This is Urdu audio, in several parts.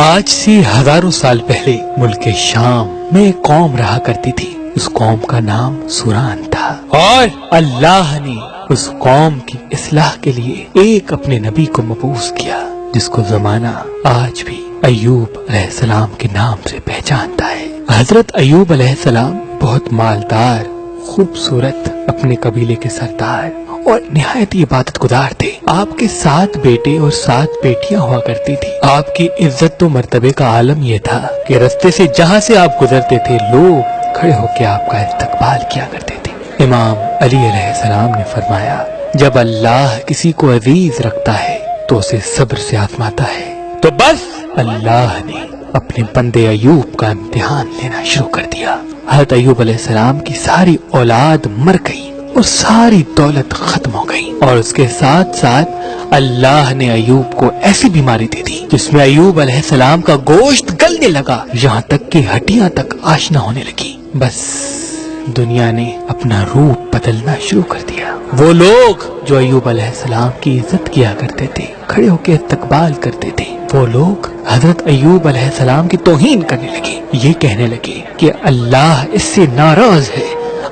آج سے ہزاروں سال پہلے ملک شام میں ایک قوم رہا کرتی تھی۔ اس قوم کا نام سوران تھا، اور اللہ نے اس قوم کی اصلاح کے لیے ایک اپنے نبی کو مبعوث کیا، جس کو زمانہ آج بھی ایوب علیہ السلام کے نام سے پہچانتا ہے۔ حضرت ایوب علیہ السلام بہت مالدار، خوبصورت، اپنے قبیلے کے سردار اور نہایت عبادت گزار تھے۔ آپ کے 7 بیٹے اور 7 بیٹیاں ہوا کرتی تھی۔ آپ کی عزت و مرتبے کا عالم یہ تھا کہ رستے سے جہاں سے آپ گزرتے تھے، لوگ کھڑے ہو کے آپ کا استقبال کیا کرتے تھے۔ امام علی علیہ السلام نے فرمایا، جب اللہ کسی کو عزیز رکھتا ہے تو اسے صبر سے آزماتا ہے۔ تو بس اللہ نے اپنے بندے ایوب کا امتحان لینا شروع کر دیا۔ حضرت ایوب علیہ السلام کی ساری اولاد مر گئی اور ساری دولت ختم ہو گئی، اور اس کے ساتھ ساتھ اللہ نے ایوب کو ایسی بیماری دے دی جس میں ایوب علیہ السلام کا گوشت گلنے لگا، یہاں تک کہ ہڈیاں تک آشنا ہونے لگی۔ بس دنیا نے اپنا روپ بدلنا شروع کر دیا۔ وہ لوگ جو ایوب علیہ السلام کی عزت کیا کرتے تھے، کھڑے ہو کے استقبال کرتے تھے، وہ لوگ حضرت ایوب علیہ السلام کی توہین کرنے لگے، یہ کہنے لگے کہ اللہ اس سے ناراض ہے،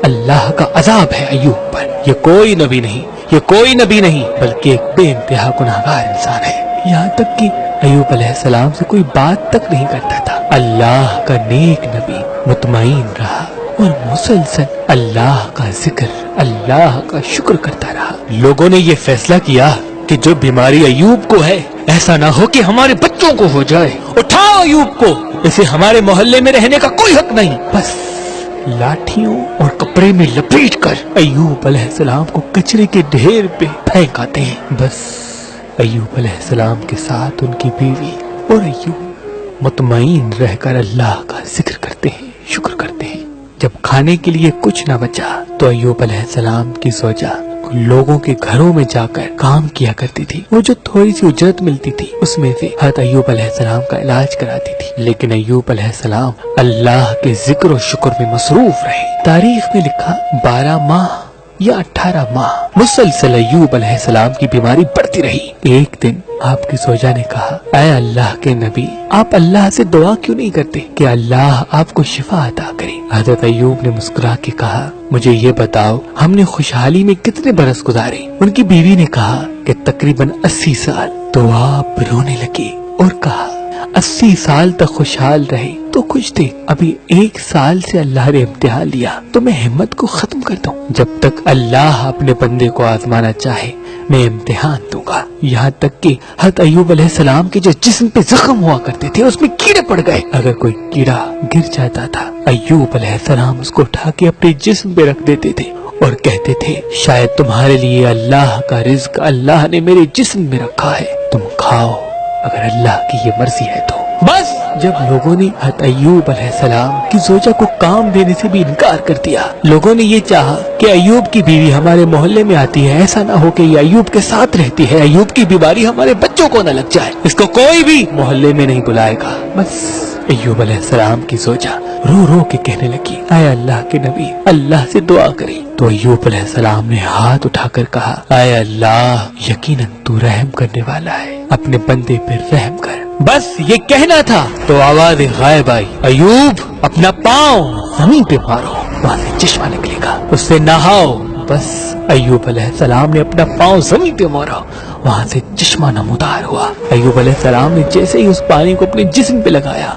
اللہ کا عذاب ہے ایوب پر، یہ کوئی نبی نہیں، یہ کوئی نبی نہیں بلکہ ایک بے انتہا گناہگار انسان ہے۔ یہاں تک کہ ایوب علیہ السلام سے کوئی بات تک نہیں کرتا تھا۔ اللہ کا نیک نبی مطمئن رہا اور مسلسل اللہ کا ذکر، اللہ کا شکر کرتا رہا۔ لوگوں نے یہ فیصلہ کیا کہ جو بیماری ایوب کو ہے، ایسا نہ ہو کہ ہمارے بچوں کو ہو جائے، اٹھاؤ ایوب کو، اسے ہمارے محلے میں رہنے کا کوئی حق نہیں۔ بس لاٹھیوں اور کپڑے میں لپیٹ کر ایوب علیہ السلام کو کچرے کے ڈھیر پہ پھینک آتے ہیں۔ بس ایوب علیہ السلام کے ساتھ ان کی بیوی اور ایوب مطمئن رہ کر اللہ کا ذکر کرتے ہیں، شکر کرتے ہیں۔ جب کھانے کے لیے کچھ نہ بچا تو ایوب علیہ السلام کی زوجہ لوگوں کے گھروں میں جا کر کام کیا کرتی تھی۔ وہ جو تھوڑی سی اجرت ملتی تھی اس میں سے حضرت ایوب علیہ السلام کا علاج کراتی تھی۔ لیکن ایوب علیہ السلام اللہ کے ذکر و شکر میں مصروف رہے۔ تاریخ میں لکھا 12 ماہ یا 18 ماہ مسلسل ایوب علیہ السلام کی بیماری بڑھتی رہی۔ ایک دن آپ کی زوجہ نے کہا، اے اللہ کے نبی، آپ اللہ سے دعا کیوں نہیں کرتے کہ اللہ آپ کو شفا عطا کرے؟ حضرت ایوب نے مسکرا کے کہا، مجھے یہ بتاؤ، ہم نے خوشحالی میں کتنے برس گزارے؟ ان کی بیوی نے کہا کہ تقریباً 80 سال۔ تو آپ رونے لگے اور کہا، 80 سال تک خوشحال رہے تو خوش تھے، ابھی 1 سال سے اللہ نے امتحان لیا تو میں ہمت کو ختم کر دوں؟ جب تک اللہ اپنے بندے کو آزمانا چاہے میں امتحان دوں گا۔ یہاں تک کہ حضرت ایوب علیہ السلام کے جس جسم پہ زخم ہوا کرتے تھے اس میں کیڑے پڑ گئے۔ اگر کوئی کیڑا گر جاتا تھا، ایوب علیہ السلام اس کو اٹھا کے اپنے جسم پہ رکھ دیتے تھے اور کہتے تھے، شاید تمہارے لیے اللہ کا رزق اللہ نے میرے جسم میں رکھا ہے، تم کھاؤ اگر اللہ کی یہ مرضی ہے تو۔ بس جب لوگوں نے حضرت ایوب علیہ السلام کی زوجہ کو کام دینے سے بھی انکار کر دیا، لوگوں نے یہ چاہا کہ ایوب کی بیوی ہمارے محلے میں آتی ہے، ایسا نہ ہو کہ یہ ایوب کے ساتھ رہتی ہے، ایوب کی بیماری ہمارے بچوں کو نہ لگ جائے، اس کو کوئی بھی محلے میں نہیں بلائے گا۔ بس ایوب علیہ السلام کی زوجہ رو رو کے کہنے لگی، اے اللہ کے نبی، اللہ سے دعا کریں۔ تو ایوب علیہ السلام نے ہاتھ اٹھا کر کہا، اے اللہ، یقیناً تو رحم کرنے والا ہے، اپنے بندے پر رحم کر۔ بس یہ کہنا تھا تو آواز غائب آئی، ایوب اپنا پاؤں زمین پہ مارو، وہاں سے چشمہ نکلے گا، اس سے نہاؤ۔ بس ایوب علیہ السلام نے اپنا پاؤں زمین پہ مارا، وہاں سے چشمہ نمودار ہوا۔ ایوب علیہ السلام نے جیسے ہی اس پانی کو اپنے جسم پہ لگایا،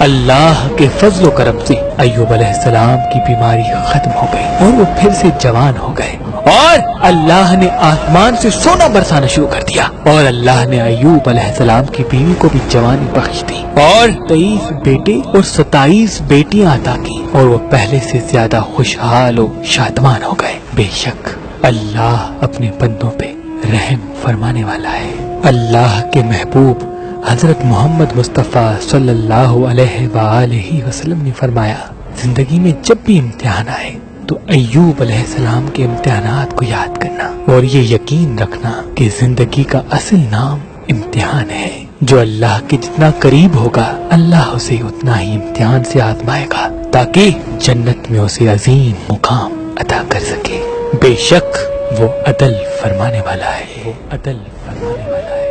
اللہ کے فضل و کرم سے ایوب علیہ السلام کی بیماری ختم ہو گئی اور وہ پھر سے جوان ہو گئے، اور اللہ نے آسمان سے سونا برسانا شروع کر دیا، اور اللہ نے ایوب علیہ السلام کی بیوی کو بھی جوانی بخش دی، اور 23 بیٹے اور 27 بیٹیاں عطا کی، اور وہ پہلے سے زیادہ خوشحال و شادمان ہو گئے۔ بے شک اللہ اپنے بندوں پہ رحم فرمانے والا ہے۔ اللہ کے محبوب حضرت محمد مصطفیٰ صلی اللہ علیہ وآلہ وسلم نے فرمایا، زندگی میں جب بھی امتحان آئے تو ایوب علیہ السلام کے امتحانات کو یاد کرنا، اور یہ یقین رکھنا کہ زندگی کا اصل نام امتحان ہے۔ جو اللہ کے جتنا قریب ہوگا، اللہ اسے اتنا ہی امتحان سے آزمائے گا تاکہ جنت میں اسے عظیم مقام عطا کر سکے۔ بے شک وہ عدل فرمانے والا ہے، وہ عدل فرمانے والا ہے۔